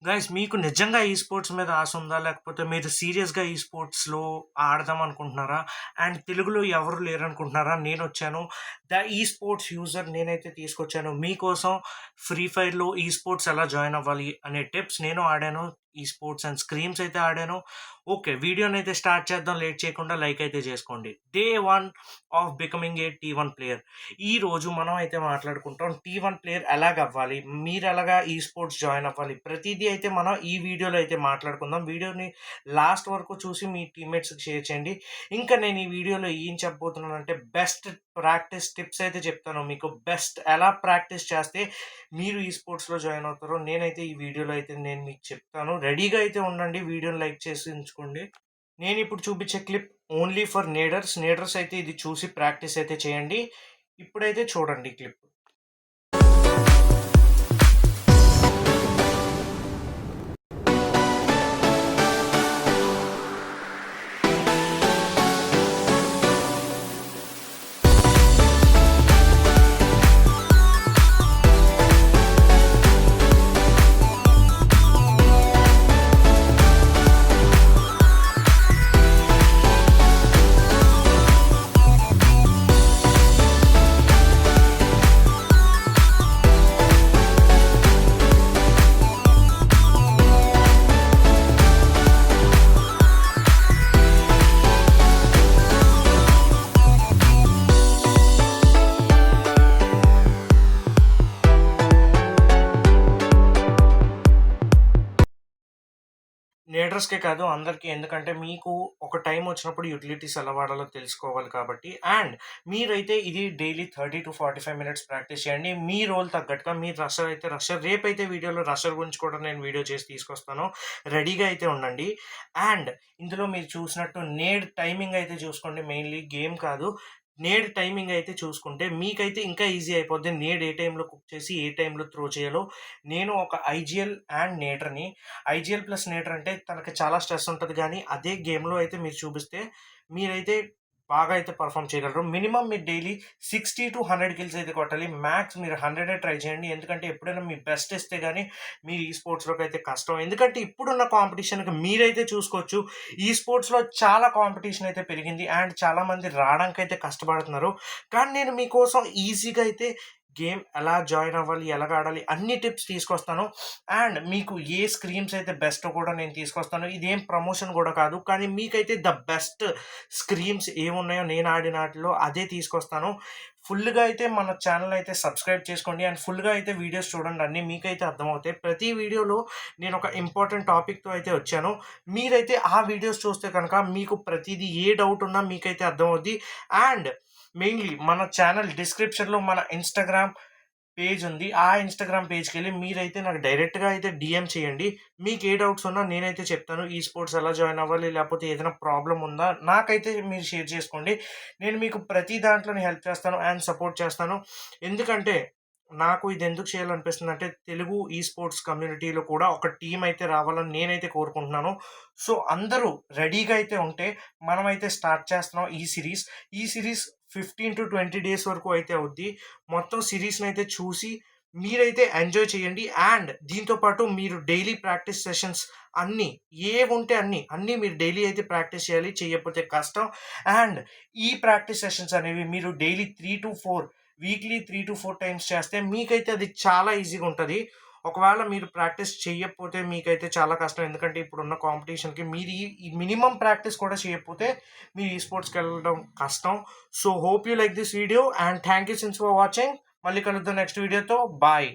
Guys మీకు నిజంగా ఈ స్పోర్ట్స్ మీద ఆశ ఉందా? లేకపోతే మీరు సీరియస్‌గా ఈ స్పోర్ట్స్‌లో ఆడదాం అనుకుంటున్నారా? అండ్ తెలుగులో ఎవరు లేరనుకుంటున్నారా? నేనొచ్చాను. ఈ స్పోర్ట్స్ యూజర్ నేనైతే తీసుకొచ్చాను మీకోసం. ఫ్రీ ఫైర్‌లో ఈ స్పోర్ట్స్ ఎలా జాయిన్ అవ్వాలి అనే టిప్స్ నేను ఆడాను. ఈ స్పోర్ట్స్ అండ్ స్క్రీమ్స్ అయితే ఆడాను. ఓకే. వీడియోనైతే స్టార్ట్ చేద్దాం. లేట్ చేయకుండా లైక్ అయితే చేసుకోండి. Day 1 of becoming a T one player. ఈరోజు మనం అయితే మాట్లాడుకుంటాం టీ1 ప్లేయర్ ఎలాగవ్వాలి? మీరెలాగా ఈ స్పోర్ట్స్ జాయిన్ అవ్వాలి? ప్రతీదీ అయితే మనం ఈ వీడియోలో అయితే మాట్లాడుకుందాం. వీడియోని లాస్ట్ వరకు చూసి మీ టీమ్మేట్స్‌కి షేర్ చేయండి. ఇంకా నేను ఈ వీడియోలో ఏం చెప్పబోతున్నానంటే బెస్ట్ ప్రాక్టీస్ టిప్స్ అయితే చెప్తాను మీకు. బెస్ట్ ఎలా ప్రాక్టీస్ చేస్తే మీరు ఈ స్పోర్ట్స్‌లో జాయిన్ అవుతారో నేనైతే ఈ వీడియోలో అయితే నేను మీకు చెప్తాను. రెడీగా అయితే ఉండండి. వీడియోని లైక్ చేసి ఉంచుకోండి. నేనిప్పుడు చూపించే క్లిప్ ఓన్లీ ఫర్ నేడర్స్. నేడర్స్ అయితే ఇది చూసి ప్రాక్టీస్ అయితే చేయండి. ఇప్పుడైతే చూడండి క్లిప్. లీడర్స్‌కే కాదు అందరికీ. ఎందుకంటే మీకు ఒక టైమ్ వచ్చినప్పుడు యుటిలిటీస్ ఎలా వాడాలో తెలుసుకోవాలి కాబట్టి. అండ్ మీరైతే ఇది డైలీ 30-45 మినిట్స్ ప్రాక్టీస్ చేయండి. మీ రోల్ తగ్గట్టుగా మీరు రషర్ అయితే రషర్. రేపైతే వీడియోలో రషర్ గురించి కూడా నేను వీడియో చేసి తీసుకొస్తాను. రెడీగా అయితే ఉండండి. అండ్ ఇందులో మీరు చూసినట్టు టైమింగ్ అయితే చూసుకోండి. మెయిన్‌లీ గేమ్ కాదు. టైమింగ్ అయితే చూసుకుంటే మీకైతే ఇంకా ఈజీ అయిపోద్ది. ఏ టైంలో కుక్ చేసి ఏ టైంలో త్రో చేయాలో. నేను ఒక ఐజీఎల్ అండ్ నేటర్‌ని. ఐజీఎల్ ప్లస్ నేటర్ అంటే తనకి చాలా స్ట్రెస్ ఉంటది గానీ, అదే గేమ్‌లో అయితే మీరు చూపిస్తే మీరైతే బాగా అయితే పర్ఫార్మ్ చేయగలరు. మినిమమ్ మీరు డైలీ 60-100 కిల్స్ అయితే కొట్టాలి. మ్యాక్స్ మీరు 100 ట్రై చేయండి. ఎందుకంటే ఎప్పుడైనా మీ బెస్ట్ ఇస్తే గానీ మీరు ఈ స్పోర్ట్స్‌లోకి అయితే కష్టం. ఎందుకంటే ఇప్పుడున్న కాంపిటీషన్‌కి మీరైతే చూసుకోవచ్చు. ఈ స్పోర్ట్స్‌లో చాలా కాంపిటీషన్ అయితే పెరిగింది. అండ్ చాలామంది రావడానికైతే కష్టపడుతున్నారు. కానీ నేను మీకోసం ఈజీగా అయితే గేమ్ ఎలా జాయిన్ అవ్వాలి, ఎలాగ ఆడాలి అన్ని టిప్స్ తీసుకొస్తాను. అండ్ మీకు ఏ స్క్రీమ్స్ అయితే బెస్టో కూడా నేను తీసుకొస్తాను. ఇదేం ప్రమోషన్ కూడా కాదు. కానీ మీకైతే ద బెస్ట్ స్క్రీమ్స్ ఏమున్నాయో నేను ఆడిన ఆటిలో అదే తీసుకొస్తాను. ఫుల్‌గా అయితే మన ఛానెల్ అయితే సబ్స్క్రైబ్ చేసుకోండి. అండ్ ఫుల్‌గా అయితే వీడియోస్ చూడండి. అన్నీ మీకైతే అర్థమవుతాయి. ప్రతి వీడియోలో నేను ఒక ఇంపార్టెంట్ టాపిక్‌తో అయితే వచ్చాను. మీరైతే ఆ వీడియోస్ చూస్తే కనుక మీకు ప్రతీదీ ఏ డౌట్ ఉన్నా మీకైతే అర్థమవుద్ది. అండ్ మెయిన్‌లీ మన ఛానెల్ డిస్క్రిప్షన్‌లో మన ఇన్‌స్టాగ్రామ్ పేజ్ ఉంది. ఆ ఇన్‌స్టాగ్రామ్ పేజ్‌కెళ్ళి మీరైతే నాకు డైరెక్ట్‌గా అయితే డీఎం చేయండి. మీకు ఏ డౌట్స్ ఉన్నా నేనైతే చెప్తాను. ఈ స్పోర్ట్స్ ఎలా జాయిన్ అవ్వాలి, లేకపోతే ఏదైనా ప్రాబ్లమ్ ఉందా నాకైతే మీరు షేర్ చేసుకోండి. నేను మీకు ప్రతి దాంట్లోని హెల్ప్ చేస్తాను అండ్ సపోర్ట్ చేస్తాను. ఎందుకంటే నాకు ఇది ఎందుకు చేయాలనిపిస్తుందంటే తెలుగు ఈ స్పోర్ట్స్ కమ్యూనిటీలో కూడా ఒక టీమ్ అయితే రావాలని నేనైతే కోరుకుంటున్నాను. సో అందరూ రెడీగా అయితే ఉంటే మనమైతే స్టార్ట్ చేస్తున్నాం ఈ సిరీస్. ఈ సిరీస్ 15-20 డేస్ వరకు అయితే అవుద్ది. మొత్తం సిరీస్‌నైతే చూసి మీరైతే ఎంజాయ్ చేయండి. అండ్ దీంతో పాటు మీరు డైలీ ప్రాక్టీస్ సెషన్స్ అన్నీ ఏవుంటే అన్నీ మీరు డైలీ అయితే ప్రాక్టీస్ చేయాలి. చెయ్యకపోతే కష్టం. అండ్ ఈ ప్రాక్టీస్ సెషన్స్ అనేవి మీరు డైలీ 3-4 వీక్లీ 3-4 టైమ్స్ చేస్తే మీకైతే అది చాలా ఈజీగా ఉంటది. ఒకవేళ మీరు ప్రాక్టీస్ చెయ్యకపోతే మీకైతే చాలా కష్టం. ఎందుకంటే ఇప్పుడున్న కాంపిటీషన్‌కి మీరు ఈ మినిమమ్ ప్రాక్టీస్ కూడా చేయకపోతే మీరు ఈ స్పోర్ట్స్‌కెళ్ళడం కష్టం. So hope you like this video and thank you since for watching. మళ్ళీ కలుద్దాం నెక్స్ట్ వీడియోతో. బాయ్.